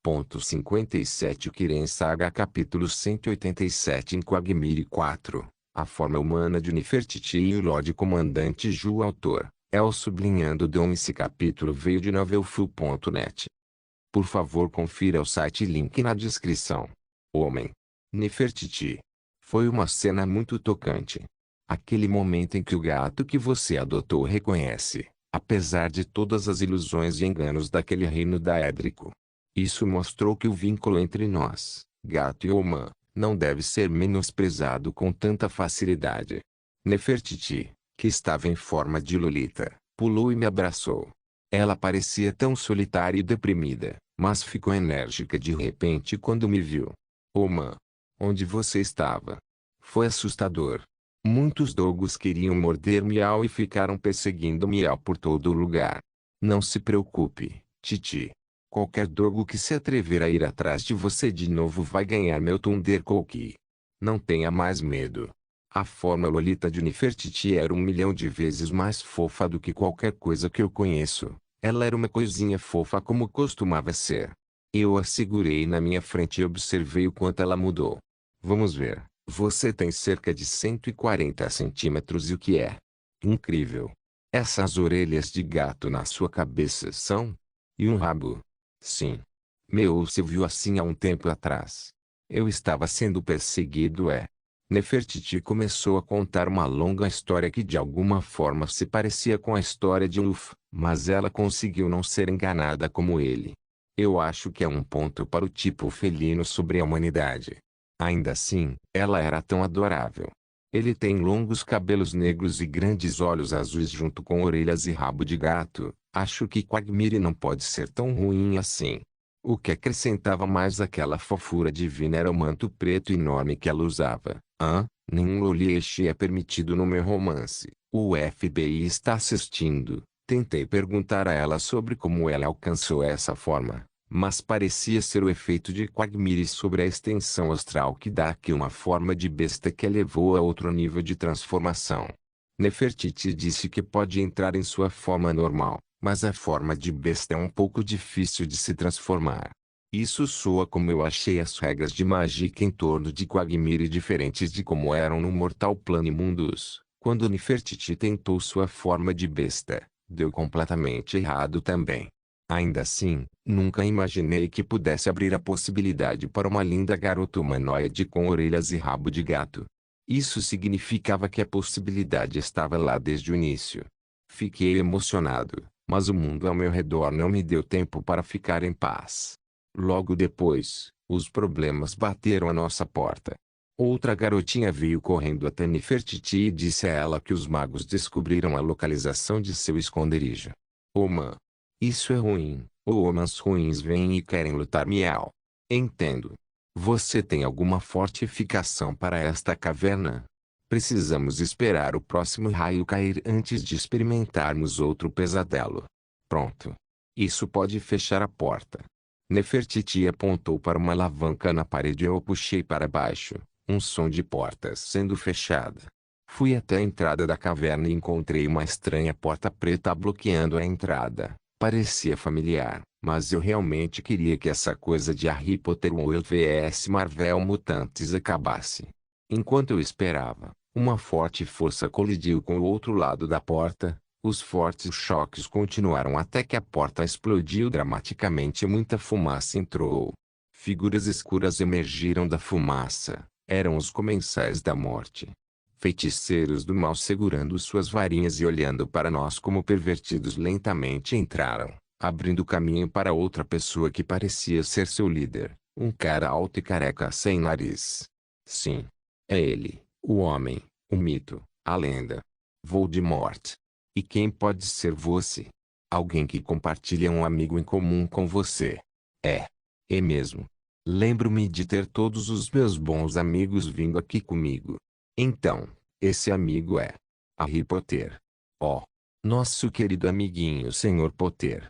2.57 Kiren Saga Capítulo 187 em Quagmire 4. A forma humana de Nefertiti e o Lorde Comandante Ju. Autor, El sublinhando Dom. Esse capítulo veio de novelfull.net. Por favor, confira o site, link na descrição. Homem. Nefertiti. Foi uma cena muito tocante. Aquele momento em que o gato que você adotou reconhece, apesar de todas as ilusões e enganos daquele reino daédrico. Isso mostrou que o vínculo entre nós, gato e humã, não deve ser menosprezado com tanta facilidade. Nefertiti, que estava em forma de Lolita, pulou e me abraçou. Ela parecia tão solitária e deprimida, mas ficou enérgica de repente quando me viu. Humã, onde você estava? Foi assustador. Muitos dogos queriam morder Miau e ficaram perseguindo Miau por todo o lugar. Não se preocupe, Titi. Qualquer dogo que se atrever a ir atrás de você de novo vai ganhar meu Thunder Cookie. Não tenha mais medo. A forma Lolita de Nefertiti era 1.000.000 de vezes mais fofa do que qualquer coisa que eu conheço. Ela era uma coisinha fofa como costumava ser. Eu a segurei na minha frente e observei o quanto ela mudou. Vamos ver. Você tem cerca de 140 centímetros e o que é? Incrível. Essas orelhas de gato na sua cabeça são? E um rabo? Sim. Você viu assim há um tempo atrás. Eu estava sendo perseguido. Nefertiti começou a contar uma longa história que de alguma forma se parecia com a história de Ulf, mas ela conseguiu não ser enganada como ele. Eu acho que é um ponto para o tipo felino sobre a humanidade. Ainda assim, ela era tão adorável. Ele tem longos cabelos negros e grandes olhos azuis junto com orelhas e rabo de gato. Acho que Quagmire não pode ser tão ruim assim. O que acrescentava mais aquela fofura divina era o manto preto enorme que ela usava. Nenhum lolieche é permitido no meu romance. O FBI está assistindo. Tentei perguntar a ela sobre como ela alcançou essa forma, mas parecia ser o efeito de Quagmire sobre a extensão astral que dá aqui uma forma de besta que a levou a outro nível de transformação. Nefertiti disse que pode entrar em sua forma normal, mas a forma de besta é um pouco difícil de se transformar. Isso soa como eu achei as regras de mágica em torno de Quagmire diferentes de como eram no Mortal Plane Mundus. Quando Nefertiti tentou sua forma de besta, deu completamente errado também. Ainda assim, nunca imaginei que pudesse abrir a possibilidade para uma linda garota humanoide com orelhas e rabo de gato. Isso significava que a possibilidade estava lá desde o início. Fiquei emocionado, mas o mundo ao meu redor não me deu tempo para ficar em paz. Logo depois, os problemas bateram à nossa porta. Outra garotinha veio correndo até Nefertiti e disse a ela que os magos descobriram a localização de seu esconderijo. Humã. Isso é ruim. Homens ruins vêm e querem lutar. Miau. Entendo. Você tem alguma fortificação para esta caverna? Precisamos esperar o próximo raio cair antes de experimentarmos outro pesadelo. Pronto. Isso pode fechar a porta. Nefertiti apontou para uma alavanca na parede e eu puxei para baixo, um som de portas sendo fechada. Fui até a entrada da caverna e encontrei uma estranha porta preta bloqueando a entrada. Parecia familiar, mas eu realmente queria que essa coisa de Harry Potter World vs Marvel Mutantes acabasse. Enquanto eu esperava, uma forte força colidiu com o outro lado da porta. Os fortes choques continuaram até que a porta explodiu dramaticamente e muita fumaça entrou. Figuras escuras emergiram da fumaça. Eram os comensais da morte. Feiticeiros do mal segurando suas varinhas e olhando para nós como pervertidos lentamente entraram, abrindo caminho para outra pessoa que parecia ser seu líder, um cara alto e careca sem nariz. Sim. É ele, o homem, o mito, a lenda. Voldemort. E quem pode ser você? Alguém que compartilha um amigo em comum com você. É mesmo. Lembro-me de ter todos os meus bons amigos vindo aqui comigo. Então, esse amigo é Harry Potter. Oh, nosso querido amiguinho Sr. Potter.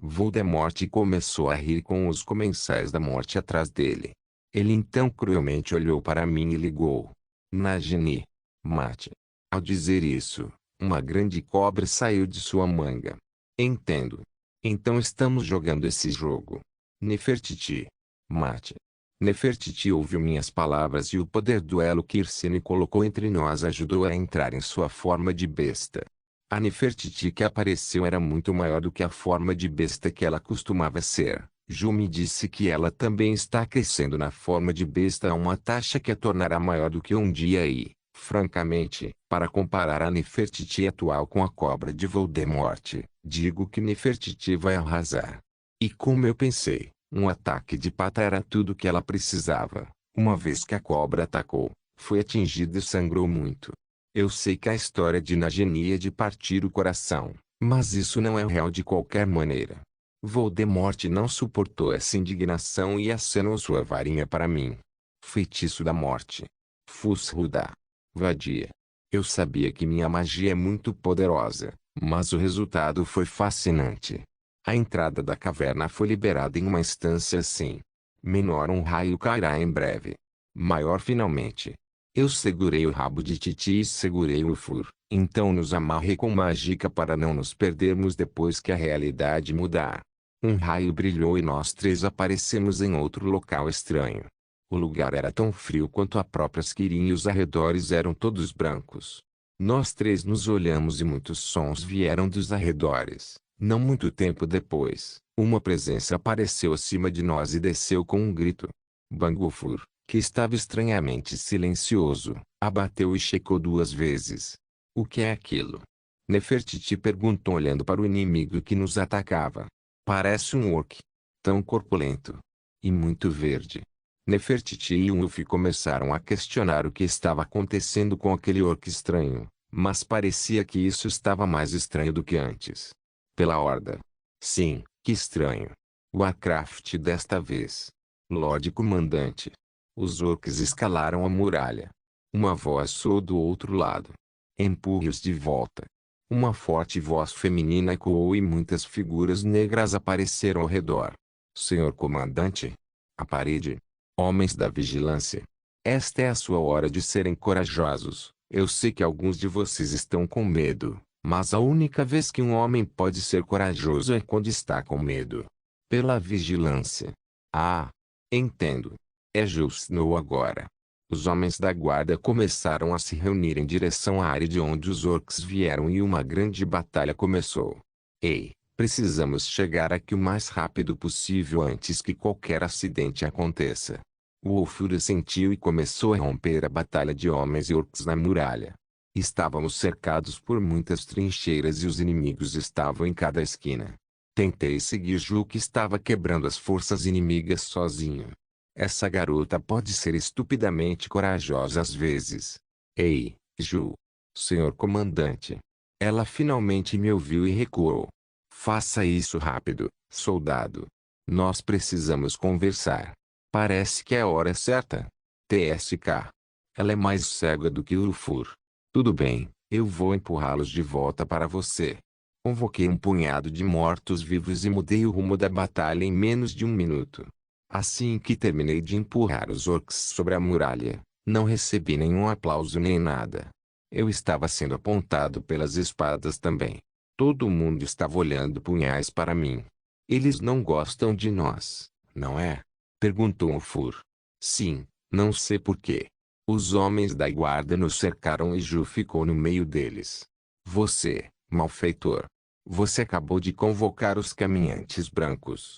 Voldemort começou a rir com os comensais da morte atrás dele. Ele então cruelmente olhou para mim e ligou. Nagini. Mate. Ao dizer isso, uma grande cobra saiu de sua manga. Entendo. Então estamos jogando esse jogo. Nefertiti. Mate. Nefertiti ouviu minhas palavras e o poder do elo que Irsine colocou entre nós ajudou a entrar em sua forma de besta. A Nefertiti que apareceu era muito maior do que a forma de besta que ela costumava ser. Ju me disse que ela também está crescendo na forma de besta a uma taxa que a tornará maior do que um dia e, francamente, para comparar a Nefertiti atual com a cobra de Voldemort, digo que Nefertiti vai arrasar. E como eu pensei, um ataque de pata era tudo que ela precisava. Uma vez que a cobra atacou, foi atingida e sangrou muito. Eu sei que a história de Nagini é de partir o coração, mas isso não é real de qualquer maneira. Voldemort não suportou essa indignação e acenou sua varinha para mim. Feitiço da morte. Fusruda. Vadia. Eu sabia que minha magia é muito poderosa, mas o resultado foi fascinante. A entrada da caverna foi liberada em uma instância assim. Menor um raio cairá em breve. Maior finalmente. Eu segurei o rabo de Titi e segurei o Fur. Então nos amarrei com mágica para não nos perdermos depois que a realidade mudar. Um raio brilhou e nós três aparecemos em outro local estranho. O lugar era tão frio quanto a própria Skirin e os arredores eram todos brancos. Nós três nos olhamos e muitos sons vieram dos arredores. Não muito tempo depois, uma presença apareceu acima de nós e desceu com um grito. Bangufur, que estava estranhamente silencioso, abateu e checou 2 vezes. O que é aquilo? Nefertiti perguntou olhando para o inimigo que nos atacava. Parece um orc. Tão corpulento. E muito verde. Nefertiti e Ulf começaram a questionar o que estava acontecendo com aquele orc estranho, mas parecia que isso estava mais estranho do que antes. Pela horda. Sim, que estranho. Warcraft desta vez. Lorde Comandante. Os orcs escalaram a muralha. Uma voz soou do outro lado. Empurre-os de volta. Uma forte voz feminina ecoou e muitas figuras negras apareceram ao redor. Senhor Comandante? A parede. Homens da vigilância. Esta é a sua hora de serem corajosos. Eu sei que alguns de vocês estão com medo, mas a única vez que um homem pode ser corajoso é quando está com medo. Pela vigilância. Ah, entendo. É Jon Snow agora. Os homens da guarda começaram a se reunir em direção à área de onde os orcs vieram e uma grande batalha começou. Ei, precisamos chegar aqui o mais rápido possível antes que qualquer acidente aconteça. O Wolfur assentiu e começou a romper a batalha de homens e orcs na muralha. Estávamos cercados por muitas trincheiras e os inimigos estavam em cada esquina. Tentei seguir Ju que estava quebrando as forças inimigas sozinho. Essa garota pode ser estupidamente corajosa às vezes. Ei, Ju. Senhor comandante. Ela finalmente me ouviu e recuou. Faça isso rápido, soldado. Nós precisamos conversar. Parece que é a hora certa. TSK. Ela é mais cega do que o Ulfur. Tudo bem, eu vou empurrá-los de volta para você. Convoquei um punhado de mortos-vivos e mudei o rumo da batalha em menos de 1 minuto. Assim que terminei de empurrar os orcs sobre a muralha, não recebi nenhum aplauso nem nada. Eu estava sendo apontado pelas espadas também. Todo mundo estava olhando punhais para mim. Eles não gostam de nós, não é? Perguntou Ulfur. Sim, não sei porquê. Os homens da guarda nos cercaram e Ju ficou no meio deles. Você, malfeitor. Você acabou de convocar os caminhantes brancos.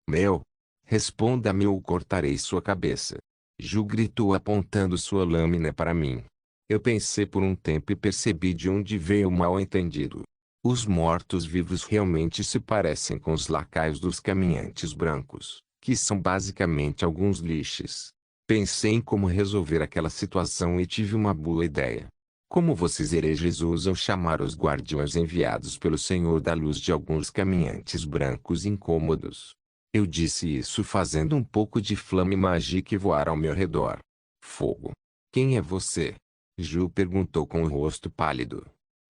Meu. Responda-me ou cortarei sua cabeça. Ju gritou apontando sua lâmina para mim. Eu pensei por um tempo e percebi de onde veio o mal-entendido. Os mortos-vivos realmente se parecem com os lacaios dos caminhantes brancos, que são basicamente alguns lixes. Pensei em como resolver aquela situação e tive uma boa ideia. Como vocês hereges ousam chamar os guardiões enviados pelo Senhor da Luz de alguns caminhantes brancos incômodos? Eu disse isso fazendo um pouco de flame mágica voar ao meu redor. Fogo. Quem é você? Ju perguntou com o rosto pálido.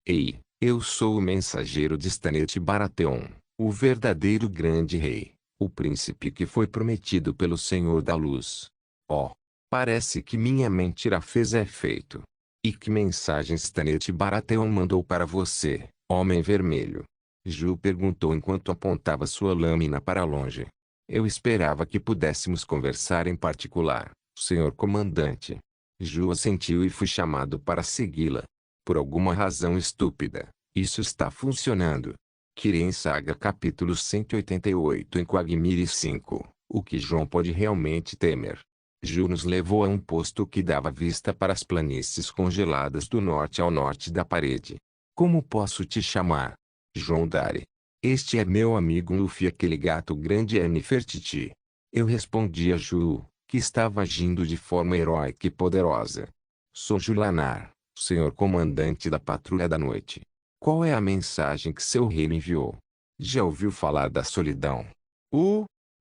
Ei, eu sou o mensageiro de Stannet Baratheon, o verdadeiro grande rei, o príncipe que foi prometido pelo Senhor da Luz. Oh, parece que minha mentira fez efeito. E que mensagem Stannet Baratheon mandou para você, Homem Vermelho? Ju perguntou enquanto apontava sua lâmina para longe. Eu esperava que pudéssemos conversar em particular, senhor comandante. Ju assentiu e fui chamado para segui-la. Por alguma razão estúpida, isso está funcionando. Kirin Saga capítulo 188 em Quagmire 5. O que João pode realmente temer. Ju nos levou a um posto que dava vista para as planícies congeladas do norte ao norte da parede. Como posso te chamar? João Dari. Este é meu amigo Luffy, aquele gato grande é Nefertiti. Eu respondi a Ju, que estava agindo de forma heróica e poderosa. Sou Julanar, senhor comandante da Patrulha da Noite. Qual é a mensagem que seu rei me enviou? Já ouviu falar da Solidão?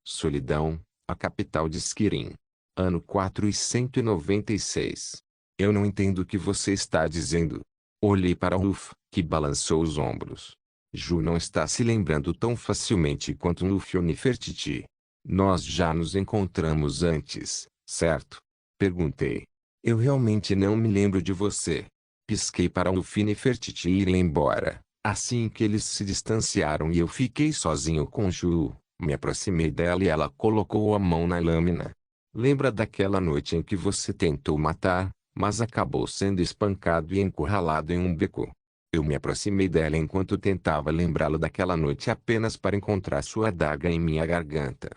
Solidão, a capital de Skirin. Ano 496. Eu não entendo o que você está dizendo. Olhei para Luffy, que balançou os ombros. Ju não está se lembrando tão facilmente quanto Luffy ou Nefertiti. Nós já nos encontramos antes, certo? Perguntei. Eu realmente não me lembro de você. Pisquei para Luffy e Nefertiti irem embora. Assim que eles se distanciaram e eu fiquei sozinho com Ju, me aproximei dela e ela colocou a mão na lâmina. Lembra daquela noite em que você tentou matar, mas acabou sendo espancado e encurralado em um beco? Eu me aproximei dela enquanto tentava lembrá-la daquela noite apenas para encontrar sua adaga em minha garganta.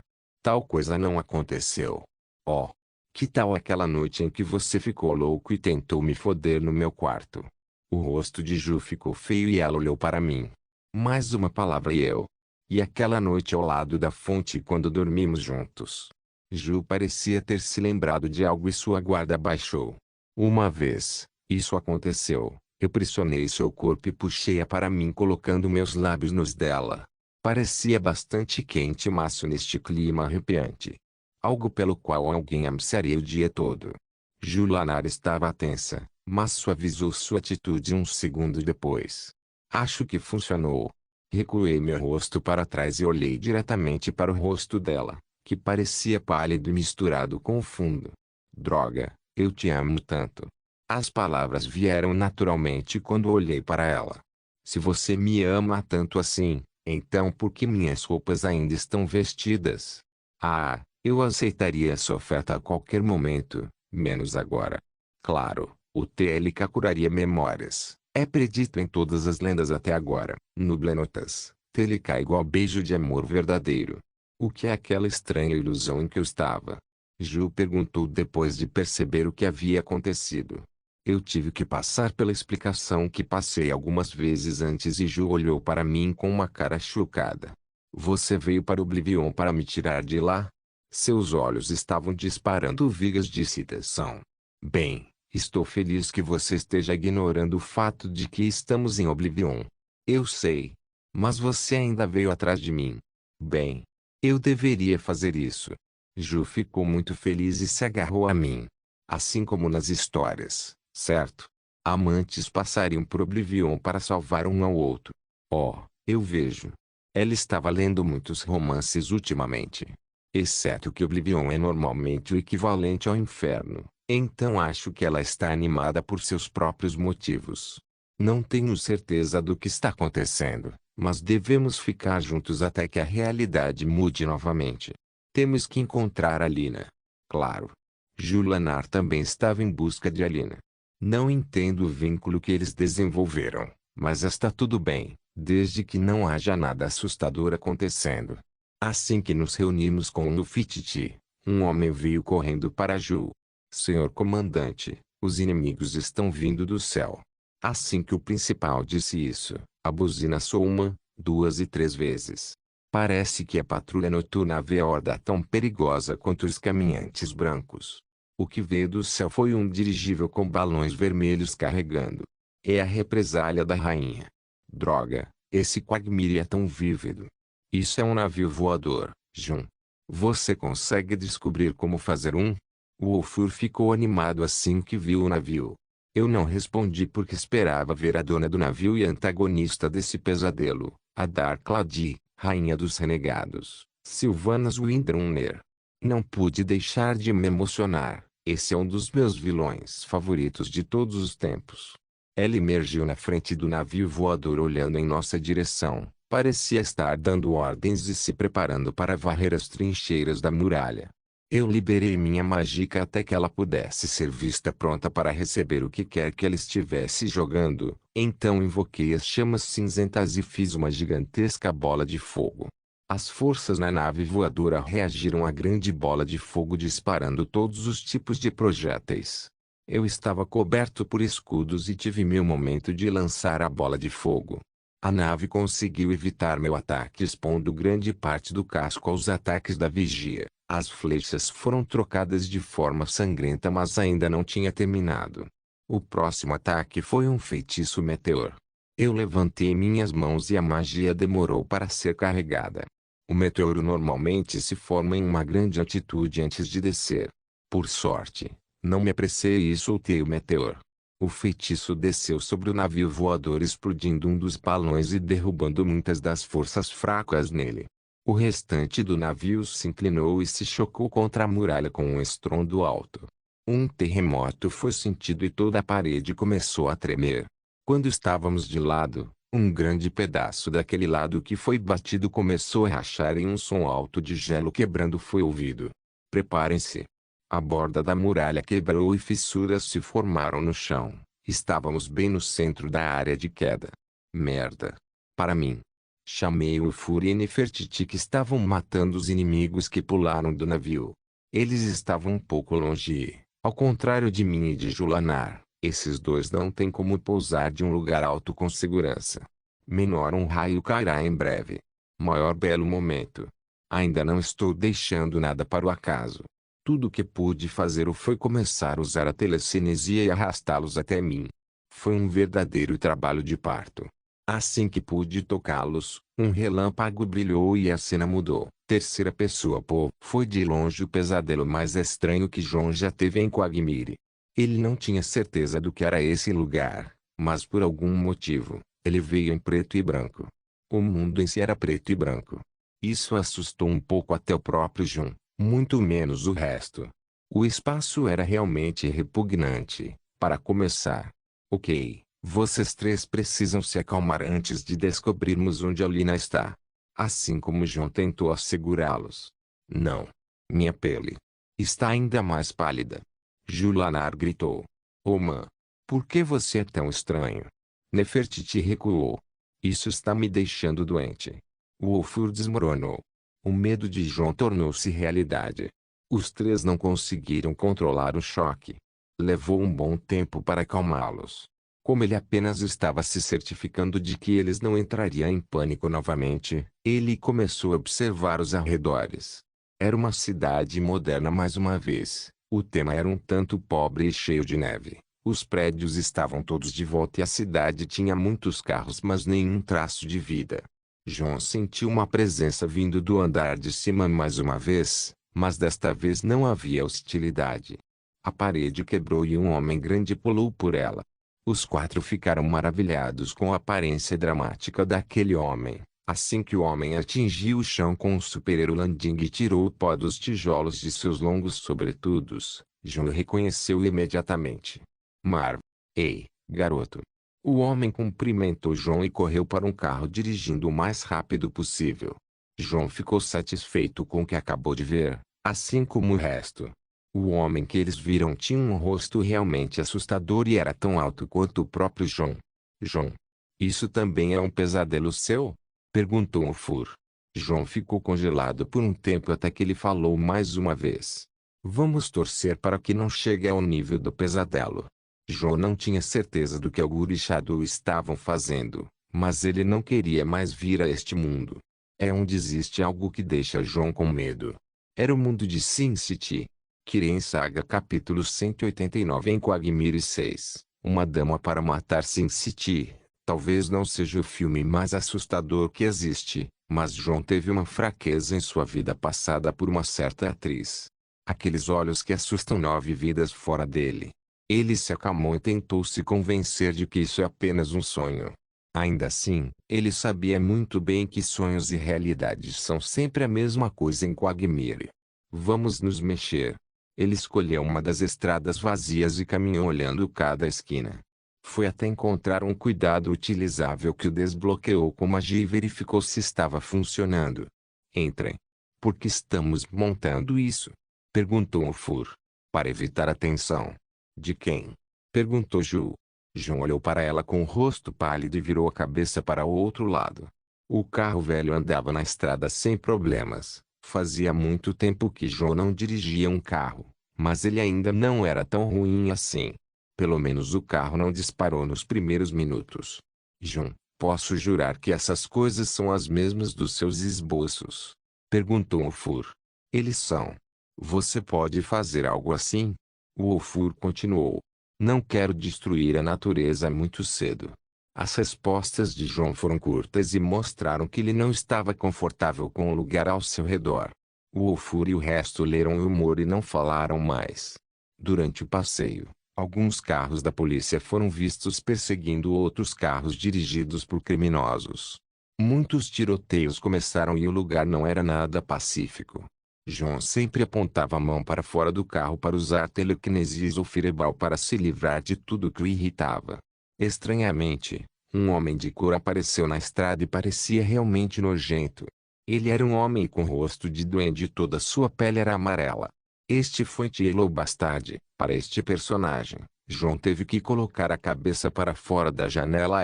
Tal coisa não aconteceu. Oh! Que tal aquela noite em que você ficou louco e tentou me foder no meu quarto? O rosto de Ju ficou feio e ela olhou para mim. Mais uma palavra e eu. E aquela noite ao lado da fonte quando dormimos juntos. Ju parecia ter se lembrado de algo e sua guarda baixou. Uma vez, isso aconteceu. Eu pressionei seu corpo e puxei-a para mim colocando meus lábios nos dela. Parecia bastante quente e macio neste clima arrepiante. Algo pelo qual alguém ansiaria o dia todo. Julanar estava tensa, mas suavizou sua atitude um segundo depois. Acho que funcionou. Recuei meu rosto para trás e olhei diretamente para o rosto dela, que parecia pálido e misturado com o fundo. Droga, eu te amo tanto. As palavras vieram naturalmente quando olhei para ela. Se você me ama tanto assim, então por que minhas roupas ainda estão vestidas? Ah, eu aceitaria essa oferta a qualquer momento, menos agora. Claro, o TLK curaria memórias. É predito em todas as lendas até agora. Nublenotas, TLK igual beijo de amor verdadeiro. O que é aquela estranha ilusão em que eu estava? Ju perguntou depois de perceber o que havia acontecido. Eu tive que passar pela explicação que passei algumas vezes antes e Ju olhou para mim com uma cara chocada. Você veio para Oblivion para me tirar de lá? Seus olhos estavam disparando vigas de excitação. Bem, estou feliz que você esteja ignorando o fato de que estamos em Oblivion. Eu sei. Mas você ainda veio atrás de mim. Bem, eu deveria fazer isso. Ju ficou muito feliz e se agarrou a mim. Assim como nas histórias, certo? Amantes passariam por Oblivion para salvar um ao outro. Oh, eu vejo. Ela estava lendo muitos romances ultimamente. Exceto que Oblivion é normalmente o equivalente ao inferno, então acho que ela está animada por seus próprios motivos. Não tenho certeza do que está acontecendo, mas devemos ficar juntos até que a realidade mude novamente. Temos que encontrar Alina. Claro. Julanar também estava em busca de Alina. Não entendo o vínculo que eles desenvolveram, mas está tudo bem, desde que não haja nada assustador acontecendo. Assim que nos reunimos com Nefertiti, um homem veio correndo para Ju. Senhor comandante, os inimigos estão vindo do céu. Assim que o principal disse isso, a buzina soou 1, 2 e 3 vezes. Parece que a patrulha noturna vê a horda tão perigosa quanto os caminhantes brancos. O que veio do céu foi um dirigível com balões vermelhos carregando. É a represália da rainha. Droga, esse Quagmire é tão vívido. Isso é um navio voador, Jun. Você consegue descobrir como fazer um? O Wolfur ficou animado assim que viu o navio. Eu não respondi porque esperava ver a dona do navio e antagonista desse pesadelo, a Darklady, rainha dos renegados, Sylvanas Windrunner. Não pude deixar de me emocionar. Esse é um dos meus vilões favoritos de todos os tempos. Ela emergiu na frente do navio voador olhando em nossa direção, parecia estar dando ordens e se preparando para varrer as trincheiras da muralha. Eu liberei minha mágica até que ela pudesse ser vista pronta para receber o que quer que ela estivesse jogando. Então invoquei as chamas cinzentas e fiz uma gigantesca bola de fogo. As forças na nave voadora reagiram à grande bola de fogo disparando todos os tipos de projéteis. Eu estava coberto por escudos e tive meu momento de lançar a bola de fogo. A nave conseguiu evitar meu ataque expondo grande parte do casco aos ataques da vigia. As flechas foram trocadas de forma sangrenta mas ainda não tinha terminado. O próximo ataque foi um feitiço meteor. Eu levantei minhas mãos e a magia demorou para ser carregada. O meteoro normalmente se forma em uma grande altitude antes de descer. Por sorte, não me apressei e soltei o meteor. O feitiço desceu sobre o navio voador explodindo um dos balões e derrubando muitas das forças fracas nele. O restante do navio se inclinou e se chocou contra a muralha com um estrondo alto. Um terremoto foi sentido e toda a parede começou a tremer. Quando estávamos de lado, um grande pedaço daquele lado que foi batido começou a rachar e um som alto de gelo quebrando foi ouvido. Preparem-se. A borda da muralha quebrou e fissuras se formaram no chão. Estávamos bem no centro da área de queda. Merda. Para mim. Chamei o Fúria e Nefertiti que estavam matando os inimigos que pularam do navio. Eles estavam um pouco longe e, ao contrário de mim e de Julanar, esses dois não têm como pousar de um lugar alto com segurança. Menor um raio cairá em breve. Maior belo momento. Ainda não estou deixando nada para o acaso. Tudo o que pude fazer foi começar a usar a telecinesia e arrastá-los até mim. Foi um verdadeiro trabalho de parto. Assim que pude tocá-los, um relâmpago brilhou e a cena mudou. Terceira pessoa. Pô, foi de longe o pesadelo mais estranho que John já teve em Quagmire. Ele não tinha certeza do que era esse lugar, mas por algum motivo, ele veio em preto e branco. O mundo em si era preto e branco. Isso assustou um pouco até o próprio John, muito menos o resto. O espaço era realmente repugnante, para começar. Ok. Vocês três precisam se acalmar antes de descobrirmos onde a Lina está. Assim como John tentou assegurá-los. Não. Minha pele está ainda mais pálida. Julanar gritou. Oma. Por que você é tão estranho? Nefertiti recuou. Isso está me deixando doente. O Ulfur desmoronou. O medo de John tornou-se realidade. Os três não conseguiram controlar o choque. Levou um bom tempo para acalmá-los. Como ele apenas estava se certificando de que eles não entrariam em pânico novamente, ele começou a observar os arredores. Era uma cidade moderna mais uma vez. O tema era um tanto pobre e cheio de neve. Os prédios estavam todos de volta e a cidade tinha muitos carros mas nenhum traço de vida. John sentiu uma presença vindo do andar de cima mais uma vez, mas desta vez não havia hostilidade. A parede quebrou e um homem grande pulou por ela. Os quatro ficaram maravilhados com a aparência dramática daquele homem. Assim que o homem atingiu o chão com um super landing e tirou o pó dos tijolos de seus longos sobretudos, John reconheceu imediatamente. Marv. Ei, garoto. O homem cumprimentou John e correu para um carro dirigindo o mais rápido possível. John ficou satisfeito com o que acabou de ver, assim como o resto. O homem que eles viram tinha um rosto realmente assustador e era tão alto quanto o próprio John. John. Isso também é um pesadelo seu? Perguntou o Fur. John ficou congelado por um tempo até que ele falou mais uma vez. Vamos torcer para que não chegue ao nível do pesadelo. John não tinha certeza do que Augur e Shadow estavam fazendo, mas ele não queria mais vir a este mundo. É onde existe algo que deixa John com medo. Era o mundo de Sin City. Kirin Saga capítulo 189 em Quagmire 6, Uma Dama para Matar Sin City. Talvez não seja o filme mais assustador que existe, mas John teve uma fraqueza em sua vida passada por uma certa atriz. Aqueles olhos que assustam 9 vidas fora dele. Ele se acalmou e tentou se convencer de que isso é apenas um sonho. Ainda assim, ele sabia muito bem que sonhos e realidades são sempre a mesma coisa em Quagmire. Vamos nos mexer. Ele escolheu uma das estradas vazias e caminhou olhando cada esquina. Foi até encontrar um cuidado utilizável que o desbloqueou com magia e verificou se estava funcionando. Entrem. Por que estamos montando isso? Perguntou o Fur. Para evitar a tensão. De quem? Perguntou Ju. John olhou para ela com o rosto pálido e virou a cabeça para o outro lado. O carro velho andava na estrada sem problemas. Fazia muito tempo que John não dirigia um carro, mas ele ainda não era tão ruim assim. Pelo menos o carro não disparou nos primeiros minutos. John, posso jurar que essas coisas são as mesmas dos seus esboços? Perguntou o Fur. Eles são. Você pode fazer algo assim? O Ofur continuou. Não quero destruir a natureza muito cedo. As respostas de John foram curtas e mostraram que ele não estava confortável com o lugar ao seu redor. O Ofur e o resto leram o humor e não falaram mais. Durante o passeio, alguns carros da polícia foram vistos perseguindo outros carros dirigidos por criminosos. Muitos tiroteios começaram e o lugar não era nada pacífico. John sempre apontava a mão para fora do carro para usar telequinesis ou fireball para se livrar de tudo que o irritava. Estranhamente, um homem de cor apareceu na estrada e parecia realmente nojento. Ele era um homem com rosto de duende e toda sua pele era amarela. Este foi Tilo Bastard. Para este personagem, John teve que colocar a cabeça para fora da janela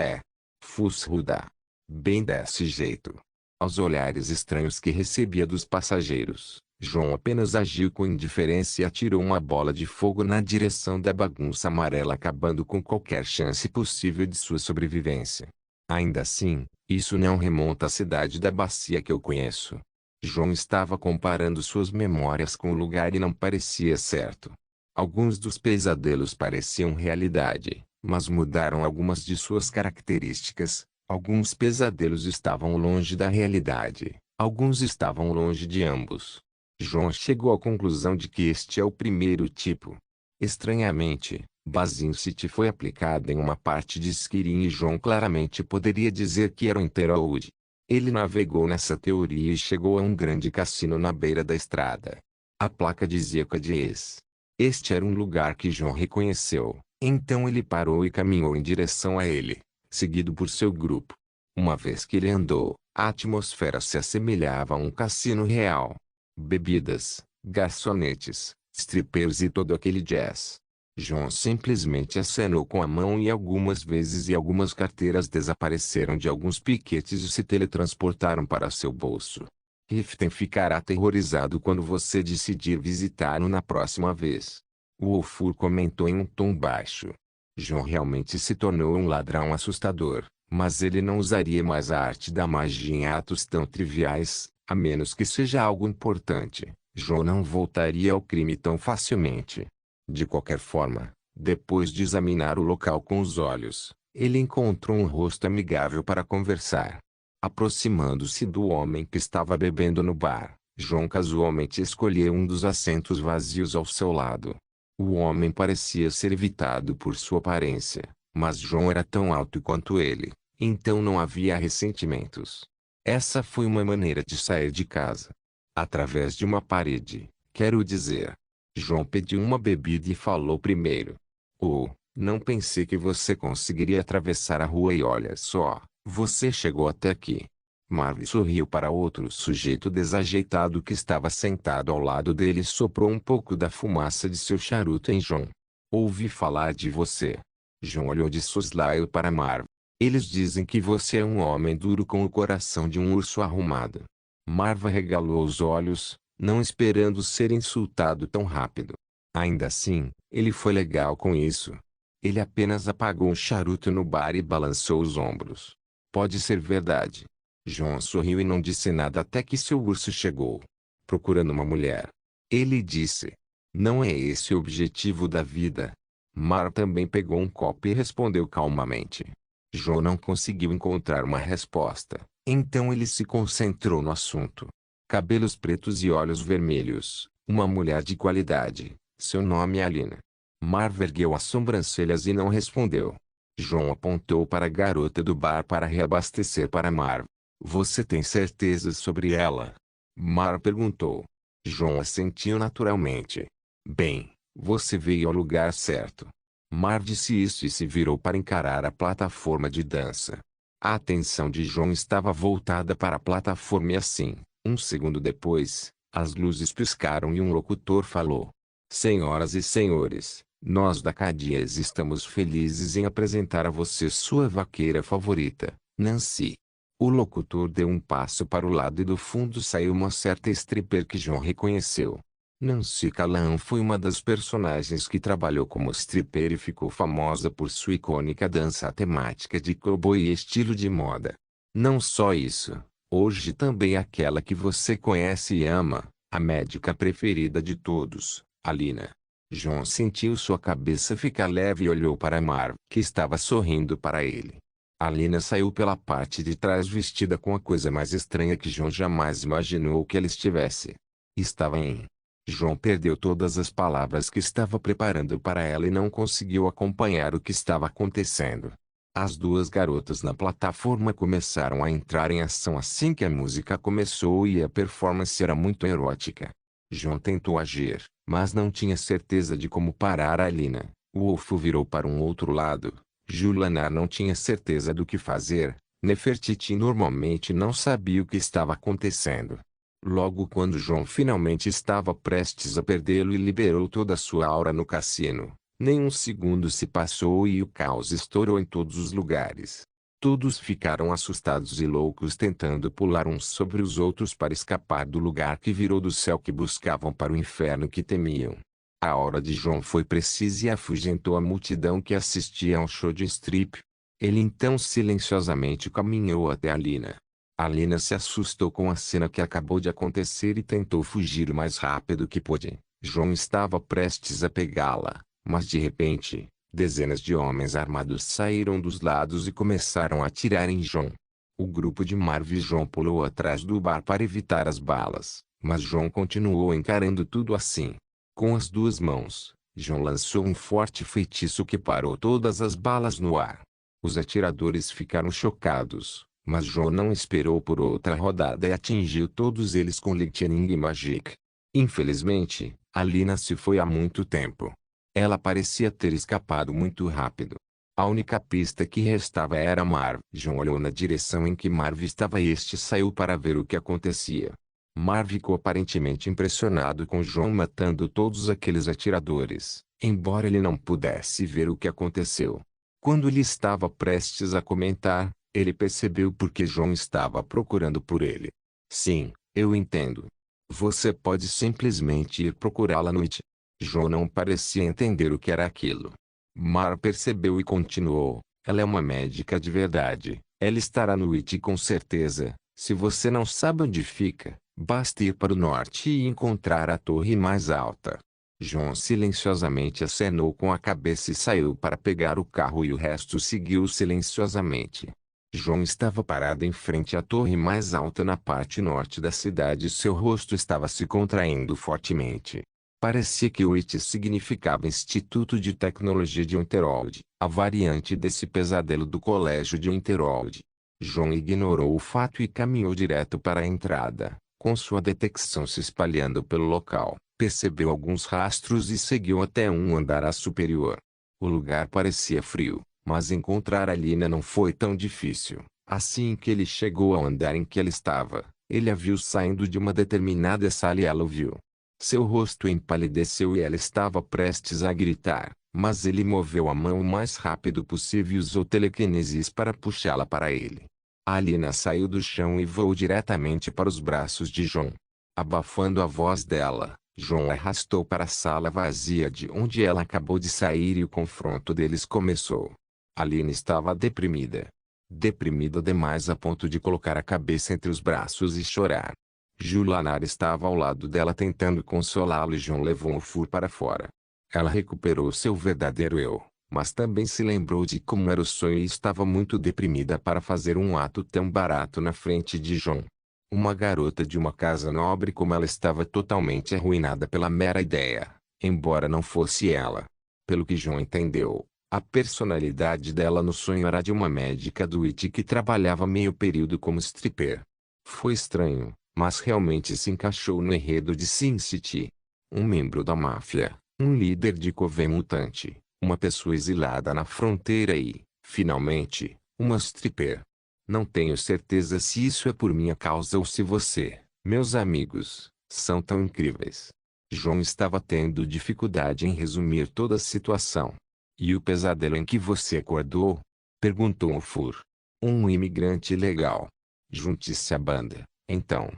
Fusruda. Bem desse jeito. Aos olhares estranhos que recebia dos passageiros, John apenas agiu com indiferença e atirou uma bola de fogo na direção da bagunça amarela, acabando com qualquer chance possível de sua sobrevivência. Ainda assim, isso não remonta à cidade da bacia que eu conheço. John estava comparando suas memórias com o lugar e não parecia certo. Alguns dos pesadelos pareciam realidade, mas mudaram algumas de suas características. Alguns pesadelos estavam longe da realidade, alguns estavam longe de ambos. John chegou à conclusão de que este é o primeiro tipo. Estranhamente, Bazin City foi aplicada em uma parte de Skyrim e John claramente poderia dizer que era o Interworld. Ele navegou nessa teoria e chegou a um grande cassino na beira da estrada. A placa dizia Cadiz. Este era um lugar que John reconheceu, então ele parou e caminhou em direção a ele, seguido por seu grupo. Uma vez que ele andou, a atmosfera se assemelhava a um cassino real. Bebidas, garçonetes, strippers e todo aquele jazz. John simplesmente acenou com a mão e algumas vezes algumas carteiras desapareceram de alguns piquetes e se teletransportaram para seu bolso. Riften ficará aterrorizado quando você decidir visitá-lo na próxima vez. O Ofur comentou em um tom baixo. John realmente se tornou um ladrão assustador, mas ele não usaria mais a arte da magia em atos tão triviais, a menos que seja algo importante. John não voltaria ao crime tão facilmente. De qualquer forma, depois de examinar o local com os olhos, ele encontrou um rosto amigável para conversar. Aproximando-se do homem que estava bebendo no bar, John casualmente escolheu um dos assentos vazios ao seu lado. O homem parecia ser evitado por sua aparência, mas John era tão alto quanto ele, então não havia ressentimentos. Essa foi uma maneira de sair de casa. Através de uma parede, quero dizer. John pediu uma bebida e falou primeiro. Oh, não pensei que você conseguiria atravessar a rua e olha só, você chegou até aqui. Marv sorriu para outro sujeito desajeitado que estava sentado ao lado dele e soprou um pouco da fumaça de seu charuto em John. Ouvi falar de você. John olhou de soslaio para Marv. Eles dizem que você é um homem duro com o coração de um urso arrumado. Marv regalou os olhos, não esperando ser insultado tão rápido. Ainda assim, ele foi legal com isso. Ele apenas apagou um charuto no bar e balançou os ombros. Pode ser verdade. John sorriu e não disse nada até que seu urso chegou. Procurando uma mulher. Ele disse. Não é esse o objetivo da vida. Mar também pegou um copo e respondeu calmamente. John não conseguiu encontrar uma resposta, então ele se concentrou no assunto. Cabelos pretos e olhos vermelhos, uma mulher de qualidade, seu nome é Alina. Marv ergueu as sobrancelhas e não respondeu. John apontou para a garota do bar para reabastecer para Marv. Você tem certeza sobre ela? Marv perguntou. John assentiu naturalmente. Bem, você veio ao lugar certo. Mar disse isso e se virou para encarar a plataforma de dança. A atenção de João estava voltada para a plataforma e assim, um segundo depois, as luzes piscaram e um locutor falou: Senhoras e senhores, nós da Cadiz estamos felizes em apresentar a você sua vaqueira favorita, Nancy. O locutor deu um passo para o lado e do fundo saiu uma certa stripper que João reconheceu. Nancy Callahan foi uma das personagens que trabalhou como stripper e ficou famosa por sua icônica dança temática de cowboy e estilo de moda. Não só isso, hoje também aquela que você conhece e ama, a médica preferida de todos, Alina. João sentiu sua cabeça ficar leve e olhou para Marv, que estava sorrindo para ele. Alina saiu pela parte de trás vestida com a coisa mais estranha que João jamais imaginou que ela estivesse. Estava em... João perdeu todas as palavras que estava preparando para ela e não conseguiu acompanhar o que estava acontecendo. As duas garotas na plataforma começaram a entrar em ação assim que a música começou e a performance era muito erótica. João tentou agir, mas não tinha certeza de como parar a Alina. O Wolfo virou para um outro lado. Julanar não tinha certeza do que fazer. Nefertiti normalmente não sabia o que estava acontecendo. Logo quando João finalmente estava prestes a perdê-lo e liberou toda a sua aura no cassino, nem um segundo se passou e o caos estourou em todos os lugares. Todos ficaram assustados e loucos tentando pular uns sobre os outros para escapar do lugar que virou do céu que buscavam para o inferno que temiam. A aura de João foi precisa e afugentou a multidão que assistia ao show de strip. Ele então silenciosamente caminhou até Alina. Alina se assustou com a cena que acabou de acontecer e tentou fugir o mais rápido que pôde. João estava prestes a pegá-la, mas de repente, dezenas de homens armados saíram dos lados e começaram a atirar em João. O grupo de Marv e João pulou atrás do bar para evitar as balas, mas João continuou encarando tudo assim. Com as duas mãos, João lançou um forte feitiço que parou todas as balas no ar. Os atiradores ficaram chocados. Mas João não esperou por outra rodada e atingiu todos eles com Lightning Magic. Infelizmente, Alina se foi há muito tempo. Ela parecia ter escapado muito rápido. A única pista que restava era Marv. João olhou na direção em que Marv estava e este saiu para ver o que acontecia. Marv ficou aparentemente impressionado com João matando todos aqueles atiradores, embora ele não pudesse ver o que aconteceu. Quando ele estava prestes a comentar, ele percebeu por que João estava procurando por ele. Sim, eu entendo. Você pode simplesmente ir procurá-la à noite. João não parecia entender o que era aquilo. Mar percebeu e continuou. Ela é uma médica de verdade. Ela estará no It com certeza. Se você não sabe onde fica, basta ir para o norte e encontrar a torre mais alta. João silenciosamente acenou com a cabeça e saiu para pegar o carro e o resto seguiu silenciosamente. João estava parado em frente à torre mais alta na parte norte da cidade e seu rosto estava se contraindo fortemente. Parecia que o IT significava Instituto de Tecnologia de Winterhold, a variante desse pesadelo do colégio de Winterhold. João ignorou o fato e caminhou direto para a entrada, com sua detecção se espalhando pelo local. Percebeu alguns rastros e seguiu até um andar superior. O lugar parecia frio. Mas encontrar Alina não foi tão difícil. Assim que ele chegou ao andar em que ela estava, ele a viu saindo de uma determinada sala e ela o viu. Seu rosto empalideceu e ela estava prestes a gritar, mas ele moveu a mão o mais rápido possível e usou telequinesis para puxá-la para ele. A Alina saiu do chão e voou diretamente para os braços de João. Abafando a voz dela, João a arrastou para a sala vazia de onde ela acabou de sair e o confronto deles começou. Alina estava deprimida. Deprimida demais a ponto de colocar a cabeça entre os braços e chorar. Julanar estava ao lado dela tentando consolá-lo e João levou o fur para fora. Ela recuperou seu verdadeiro eu, mas também se lembrou de como era o sonho e estava muito deprimida para fazer um ato tão barato na frente de João. Uma garota de uma casa nobre como ela estava totalmente arruinada pela mera ideia, embora não fosse ela. Pelo que João entendeu, a personalidade dela no sonho era de uma médica do IT que trabalhava meio período como stripper. Foi estranho, mas realmente se encaixou no enredo de Sin City. Um membro da máfia, um líder de coven mutante, uma pessoa exilada na fronteira e, finalmente, uma stripper. Não tenho certeza se isso é por minha causa ou se você, meus amigos, são tão incríveis. João estava tendo dificuldade em resumir toda a situação. E o pesadelo em que você acordou? Perguntou o Fur. Um imigrante legal. Junte-se à banda, então.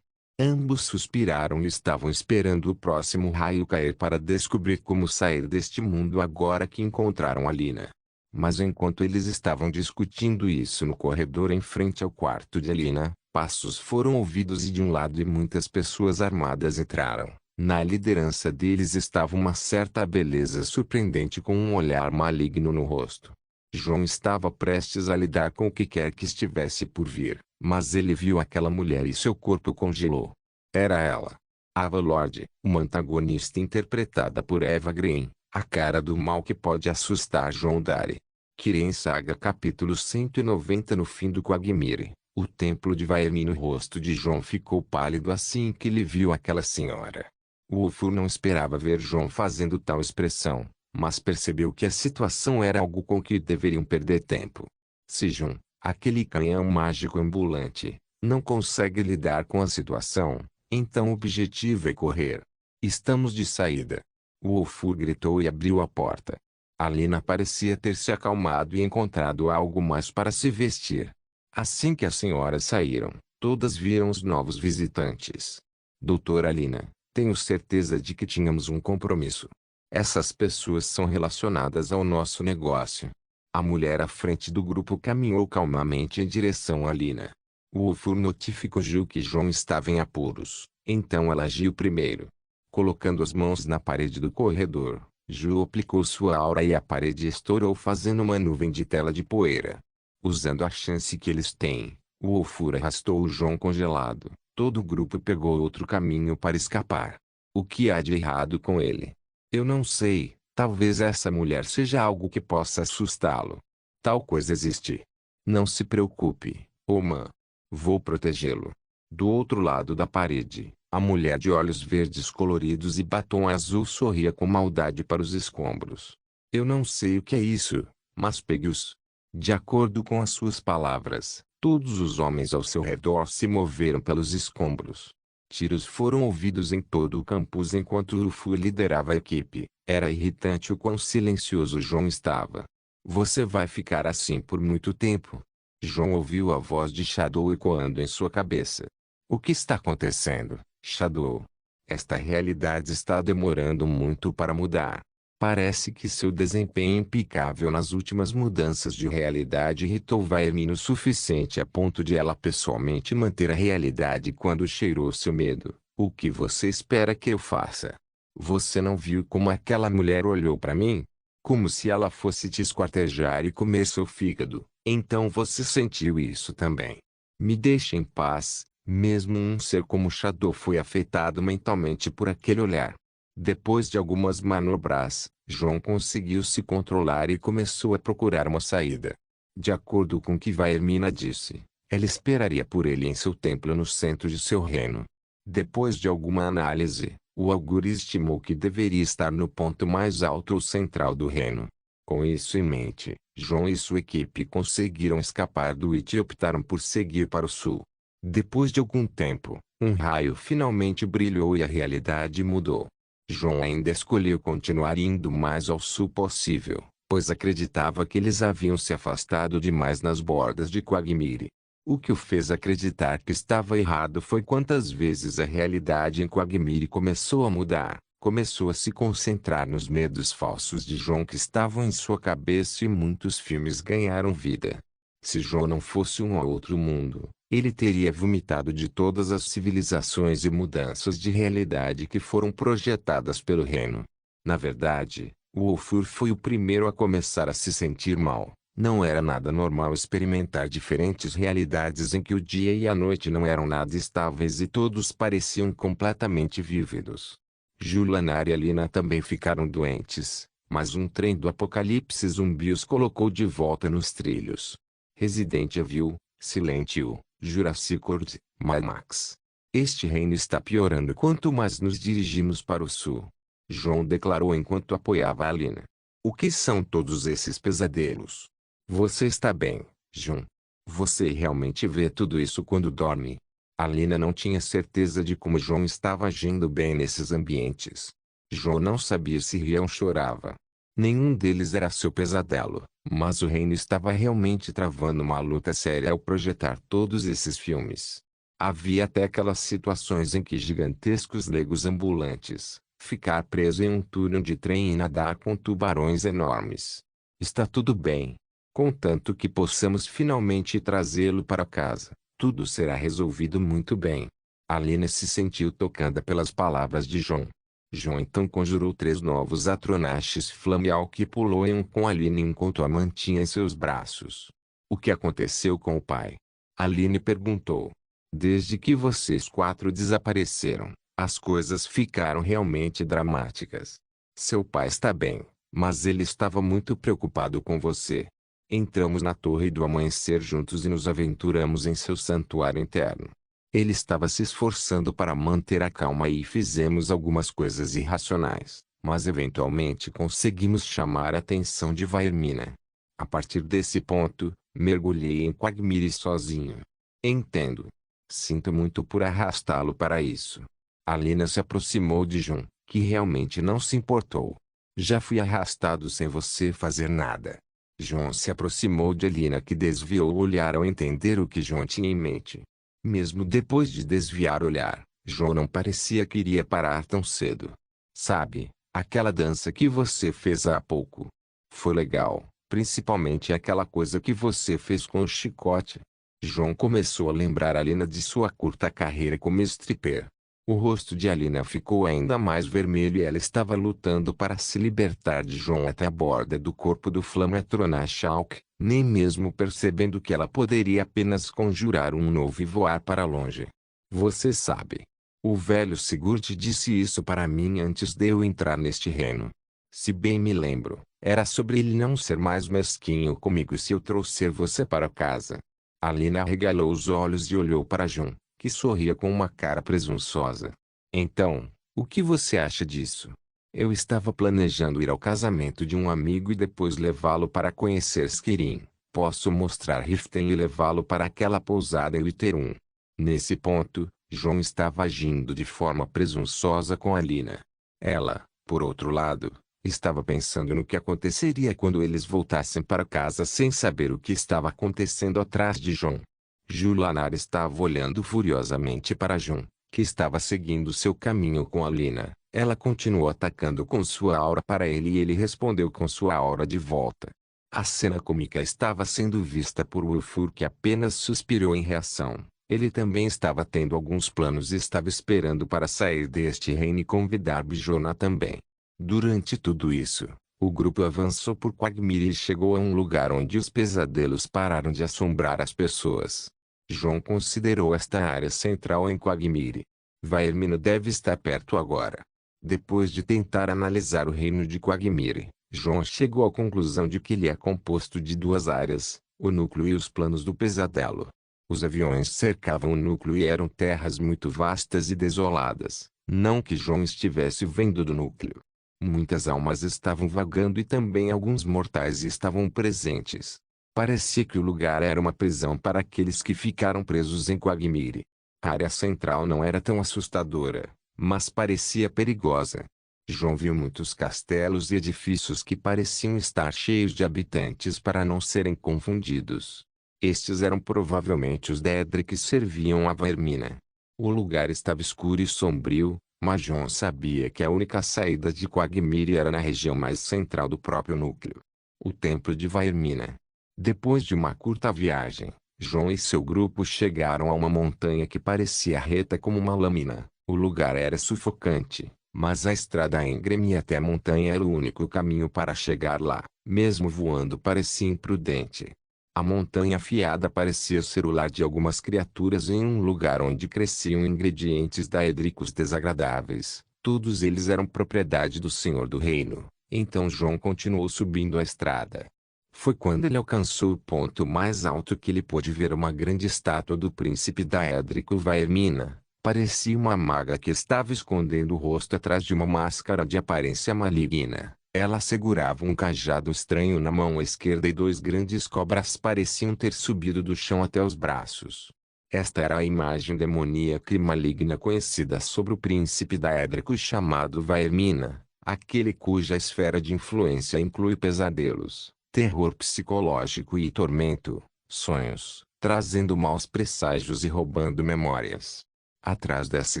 Ambos suspiraram e estavam esperando o próximo raio cair para descobrir como sair deste mundo agora que encontraram a Lina. Mas enquanto eles estavam discutindo isso no corredor em frente ao quarto de Alina, passos foram ouvidos e de um lado e muitas pessoas armadas entraram. Na liderança deles estava uma certa beleza surpreendente com um olhar maligno no rosto. João estava prestes a lidar com o que quer que estivesse por vir, mas ele viu aquela mulher e seu corpo congelou. Era ela. Ava Lorde, uma antagonista interpretada por Eva Green, a cara do mal que pode assustar João Dari. Kiren Saga capítulo 190. No fim do Quagmire, o templo de Vaermin. O rosto de João ficou pálido assim que ele viu aquela senhora. O Ufur não esperava ver João fazendo tal expressão, mas percebeu que a situação era algo com que deveriam perder tempo. Se João, aquele canhão mágico ambulante, não consegue lidar com a situação, então o objetivo é correr. Estamos de saída. O Ufur gritou e abriu a porta. Alina parecia ter se acalmado e encontrado algo mais para se vestir. Assim que as senhoras saíram, todas viram os novos visitantes. Doutora Alina, tenho certeza de que tínhamos um compromisso. Essas pessoas são relacionadas ao nosso negócio. A mulher à frente do grupo caminhou calmamente em direção a Lina. O Ufur notificou Ju que João estava em apuros, então ela agiu primeiro. Colocando as mãos na parede do corredor, Ju aplicou sua aura e a parede estourou fazendo uma nuvem de tela de poeira. Usando a chance que eles têm, o Ufur arrastou o João congelado. Todo o grupo pegou outro caminho para escapar. O que há de errado com ele? Eu não sei, talvez essa mulher seja algo que possa assustá-lo. Tal coisa existe. Não se preocupe, Oman. Vou protegê-lo. Do outro lado da parede, a mulher de olhos verdes coloridos e batom azul sorria com maldade para os escombros. Eu não sei o que é isso, mas pegue-os. De acordo com as suas palavras, todos os homens ao seu redor se moveram pelos escombros. Tiros foram ouvidos em todo o campus enquanto Ufur liderava a equipe. Era irritante o quão silencioso João estava. Você vai ficar assim por muito tempo. João ouviu a voz de Shadow ecoando em sua cabeça. O que está acontecendo, Shadow? Esta realidade está demorando muito para mudar. Parece que seu desempenho impecável nas últimas mudanças de realidade irritou Vaermin o suficiente a ponto de ela pessoalmente manter a realidade quando cheirou seu medo. O que você espera que eu faça? Você não viu como aquela mulher olhou para mim? Como se ela fosse te esquartejar e comer seu fígado. Então você sentiu isso também. Me deixe em paz. Mesmo um ser como Shadow foi afetado mentalmente por aquele olhar. Depois de algumas manobras, João conseguiu se controlar e começou a procurar uma saída. De acordo com o que Vaermina disse, ela esperaria por ele em seu templo no centro de seu reino. Depois de alguma análise, o Auguri estimou que deveria estar no ponto mais alto ou central do reino. Com isso em mente, João e sua equipe conseguiram escapar do It e optaram por seguir para o sul. Depois de algum tempo, um raio finalmente brilhou e a realidade mudou. João ainda escolheu continuar indo mais ao sul possível, pois acreditava que eles haviam se afastado demais nas bordas de Quagmire. O que o fez acreditar que estava errado foi quantas vezes a realidade em Quagmire começou a mudar, começou a se concentrar nos medos falsos de João que estavam em sua cabeça e muitos filmes ganharam vida. Se João não fosse um ou outro mundo, ele teria vomitado de todas as civilizações e mudanças de realidade que foram projetadas pelo reino. Na verdade, o Ufur foi o primeiro a começar a se sentir mal. Não era nada normal experimentar diferentes realidades em que o dia e a noite não eram nada estáveis e todos pareciam completamente vívidos. Julanar e Alina também ficaram doentes, mas um trem do apocalipse zumbi os colocou de volta nos trilhos. Resident Evil, Silent Hill, Jurassic World, Mad Max. Este reino está piorando quanto mais nos dirigimos para o sul. João declarou enquanto apoiava Alina. O que são todos esses pesadelos? Você está bem, Jun? Você realmente vê tudo isso quando dorme? Alina não tinha certeza de como João estava agindo bem nesses ambientes. João não sabia se ria ou chorava. Nenhum deles era seu pesadelo, mas o reino estava realmente travando uma luta séria ao projetar todos esses filmes. Havia até aquelas situações em que gigantescos legos ambulantes, ficar preso em um túnel de trem e nadar com tubarões enormes. Está tudo bem. Contanto que possamos finalmente trazê-lo para casa, tudo será resolvido muito bem. Alina se sentiu tocada pelas palavras de João. João então conjurou 3 novos Atronaches Flameal que pulou em um com Aline enquanto a mantinha em seus braços. O que aconteceu com o pai? Aline perguntou. Desde que vocês 4 desapareceram, as coisas ficaram realmente dramáticas. Seu pai está bem, mas ele estava muito preocupado com você. Entramos na Torre do Amanhecer juntos e nos aventuramos em seu santuário interno. Ele estava se esforçando para manter a calma e fizemos algumas coisas irracionais, mas eventualmente conseguimos chamar a atenção de Vaermina. A partir desse ponto, mergulhei em Quagmire sozinho. Entendo. Sinto muito por arrastá-lo para isso. Alina se aproximou de Jun, que realmente não se importou. Já fui arrastado sem você fazer nada. Jun se aproximou de Alina que desviou o olhar ao entender o que Jun tinha em mente. Mesmo depois de desviar o olhar, João não parecia que iria parar tão cedo. Sabe, aquela dança que você fez há pouco. Foi legal, principalmente aquela coisa que você fez com o chicote. João começou a lembrar Alina de sua curta carreira como stripper. O rosto de Alina ficou ainda mais vermelho e ela estava lutando para se libertar de João até a borda do corpo do Flametronach Shulk, nem mesmo percebendo que ela poderia apenas conjurar um novo e voar para longe. Você sabe. O velho Sigurd disse isso para mim antes de eu entrar neste reino. Se bem me lembro, era sobre ele não ser mais mesquinho comigo se eu trouxer você para casa. Alina arregalou os olhos e olhou para Jun, que sorria com uma cara presunçosa. Então, o que você acha disso? Eu estava planejando ir ao casamento de um amigo e depois levá-lo para conhecer Skirin. Posso mostrar Riften e levá-lo para aquela pousada em Witterum. Nesse ponto, João estava agindo de forma presunçosa com Alina. Ela, por outro lado, estava pensando no que aconteceria quando eles voltassem para casa sem saber o que estava acontecendo atrás de João. Julanar estava olhando furiosamente para Jun, que estava seguindo seu caminho com Alina. Ela continuou atacando com sua aura para ele e ele respondeu com sua aura de volta. A cena cômica estava sendo vista por Wulfur que apenas suspirou em reação. Ele também estava tendo alguns planos e estava esperando para sair deste reino e convidar Bijona também. Durante tudo isso, o grupo avançou por Quagmire e chegou a um lugar onde os pesadelos pararam de assombrar as pessoas. João considerou esta área central em Quagmire. Vaermina deve estar perto agora. Depois de tentar analisar o reino de Quagmire, João chegou à conclusão de que ele é composto de 2 áreas, o núcleo e os planos do pesadelo. Os aviões cercavam o núcleo e eram terras muito vastas e desoladas, não que João estivesse vendo do núcleo. Muitas almas estavam vagando e também alguns mortais estavam presentes. Parecia que o lugar era uma prisão para aqueles que ficaram presos em Quagmire. A área central não era tão assustadora, mas parecia perigosa. João viu muitos castelos e edifícios que pareciam estar cheios de habitantes para não serem confundidos. Estes eram provavelmente os Daedri que serviam a Vaermina. O lugar estava escuro e sombrio, mas João sabia que a única saída de Quagmire era na região mais central do próprio núcleo. O Templo de Vaermina. Depois de uma curta viagem, João e seu grupo chegaram a uma montanha que parecia reta como uma lâmina. O lugar era sufocante, mas a estrada íngreme até a montanha era o único caminho para chegar lá. Mesmo voando parecia imprudente. A montanha afiada parecia ser o lar de algumas criaturas em um lugar onde cresciam ingredientes daedricos desagradáveis. Todos eles eram propriedade do Senhor do Reino. Então João continuou subindo a estrada. Foi quando ele alcançou o ponto mais alto que ele pôde ver uma grande estátua do príncipe daédrico Vaermina. Parecia uma maga que estava escondendo o rosto atrás de uma máscara de aparência maligna. Ela segurava um cajado estranho na mão esquerda e dois grandes cobras pareciam ter subido do chão até os braços. Esta era a imagem demoníaca e maligna conhecida sobre o príncipe da Édrico chamado Vaermina, aquele cuja esfera de influência inclui pesadelos, terror psicológico e tormento, sonhos, trazendo maus presságios e roubando memórias. Atrás dessa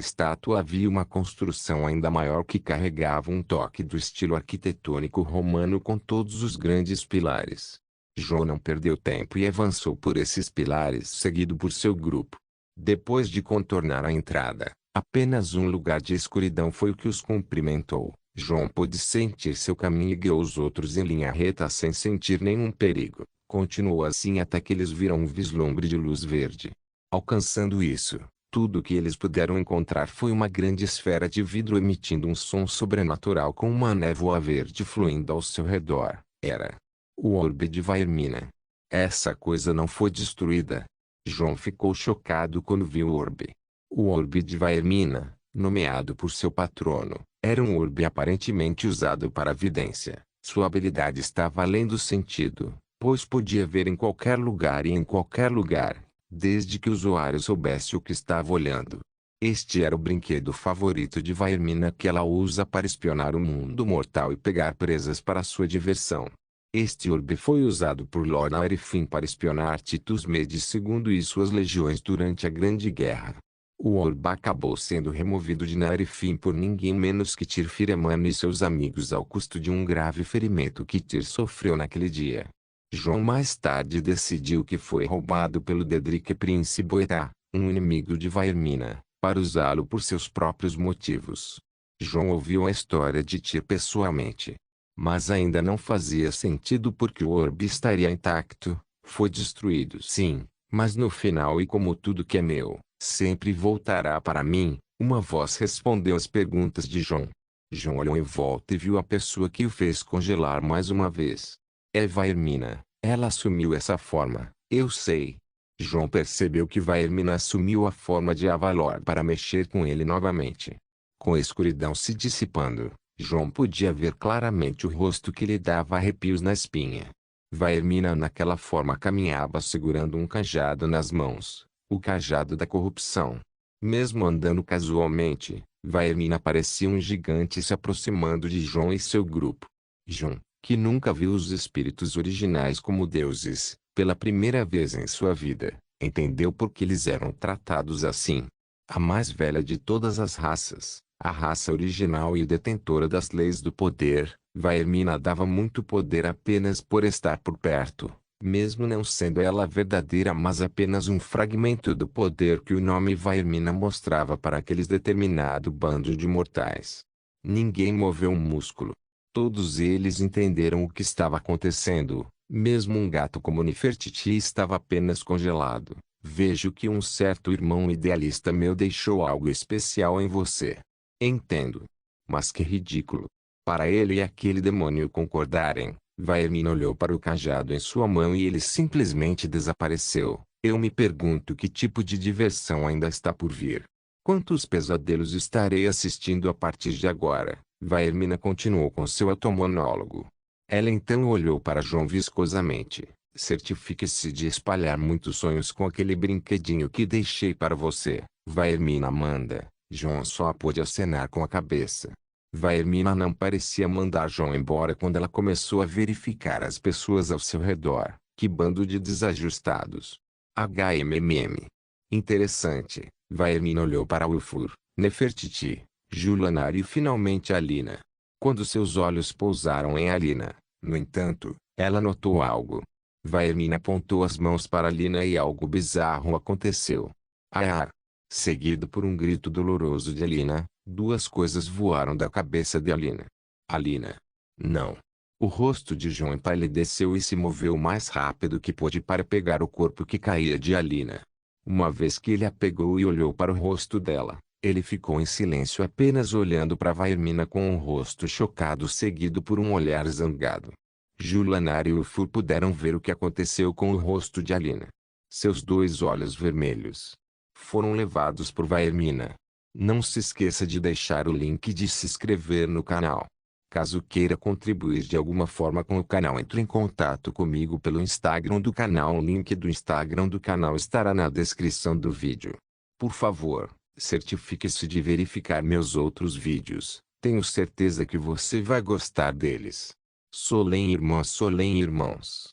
estátua havia uma construção ainda maior que carregava um toque do estilo arquitetônico romano com todos os grandes pilares. João não perdeu tempo e avançou por esses pilares seguido por seu grupo. Depois de contornar a entrada, apenas um lugar de escuridão foi o que os cumprimentou. João pôde sentir seu caminho e guiou os outros em linha reta sem sentir nenhum perigo. Continuou assim até que eles viram um vislumbre de luz verde. Alcançando isso, tudo o que eles puderam encontrar foi uma grande esfera de vidro emitindo um som sobrenatural com uma névoa verde fluindo ao seu redor. Era o orbe de Vaermina. Essa coisa não foi destruída. João ficou chocado quando viu o orbe. O orbe de Vaermina, nomeado por seu patrono, era um orbe aparentemente usado para vidência. Sua habilidade estava além do sentido, pois podia ver em qualquer lugar e em qualquer lugar, desde que o usuário soubesse o que estava olhando. Este era o brinquedo favorito de Vaermina que ela usa para espionar o mundo mortal e pegar presas para sua diversão. Este orbe foi usado por Lord Aerifin para espionar Titus Medes II e suas legiões durante a Grande Guerra. O orbe acabou sendo removido de Naerifin por ninguém menos que Tyr Firemano e seus amigos ao custo de um grave ferimento que Tyr sofreu naquele dia. João mais tarde decidiu que foi roubado pelo Dedrick Prince Boetá, um inimigo de Vaermina, para usá-lo por seus próprios motivos. João ouviu a história de Tyr pessoalmente. Mas ainda não fazia sentido porque o orbe estaria intacto. Foi destruído sim, mas no final e como tudo que é meu, sempre voltará para mim, uma voz respondeu às perguntas de João. João olhou em volta e viu a pessoa que o fez congelar mais uma vez. É Vaermina, ela assumiu essa forma, eu sei. João percebeu que Vaermina assumiu a forma de Avalor para mexer com ele novamente. Com a escuridão se dissipando, João podia ver claramente o rosto que lhe dava arrepios na espinha. Vaermina naquela forma caminhava segurando um cajado nas mãos, o cajado da corrupção. Mesmo andando casualmente, Vaermina parecia um gigante se aproximando de João e seu grupo. João, que nunca viu os espíritos originais como deuses, pela primeira vez em sua vida, entendeu por que eles eram tratados assim. A mais velha de todas as raças, a raça original e detentora das leis do poder, Vaermina dava muito poder apenas por estar por perto, mesmo não sendo ela verdadeira mas apenas um fragmento do poder que o nome Vaermina mostrava para aqueles determinado bando de mortais. Ninguém moveu um músculo. Todos eles entenderam o que estava acontecendo, mesmo um gato como Nefertiti estava apenas congelado. Vejo que um certo irmão idealista meu deixou algo especial em você. Entendo. Mas que ridículo. Para ele e aquele demônio concordarem, Vaermina olhou para o cajado em sua mão e ele simplesmente desapareceu. Eu me pergunto que tipo de diversão ainda está por vir. Quantos pesadelos estarei assistindo a partir de agora? Vaermina continuou com seu automonólogo. Ela então olhou para João viscosamente. Certifique-se de espalhar muitos sonhos com aquele brinquedinho que deixei para você. Vaermina manda. João só pôde acenar com a cabeça. Vaermina não parecia mandar João embora quando ela começou a verificar as pessoas ao seu redor. Que bando de desajustados. HMMM. Interessante. Vaermina olhou para Ulfur, Nefertiti, Julanar e finalmente Alina. Quando seus olhos pousaram em Alina, no entanto, ela notou algo. Vaermina apontou as mãos para Alina e algo bizarro aconteceu. Ah! Seguido por um grito doloroso de Alina, duas coisas voaram da cabeça de Alina. Alina. Não. O rosto de João empalideceu e se moveu o mais rápido que pôde para pegar o corpo que caía de Alina. Uma vez que ele a pegou e olhou para o rosto dela, ele ficou em silêncio apenas olhando para Vaermina com um rosto chocado seguido por um olhar zangado. Julanar e Ulfur puderam ver o que aconteceu com o rosto de Alina. Seus dois olhos vermelhos foram levados por Vaermina. Não se esqueça de deixar o link de se inscrever no canal. Caso queira contribuir de alguma forma com o canal, entre em contato comigo pelo Instagram do canal. O link do Instagram do canal estará na descrição do vídeo. Por favor, certifique-se de verificar meus outros vídeos. Tenho certeza que você vai gostar deles. Solem irmãos.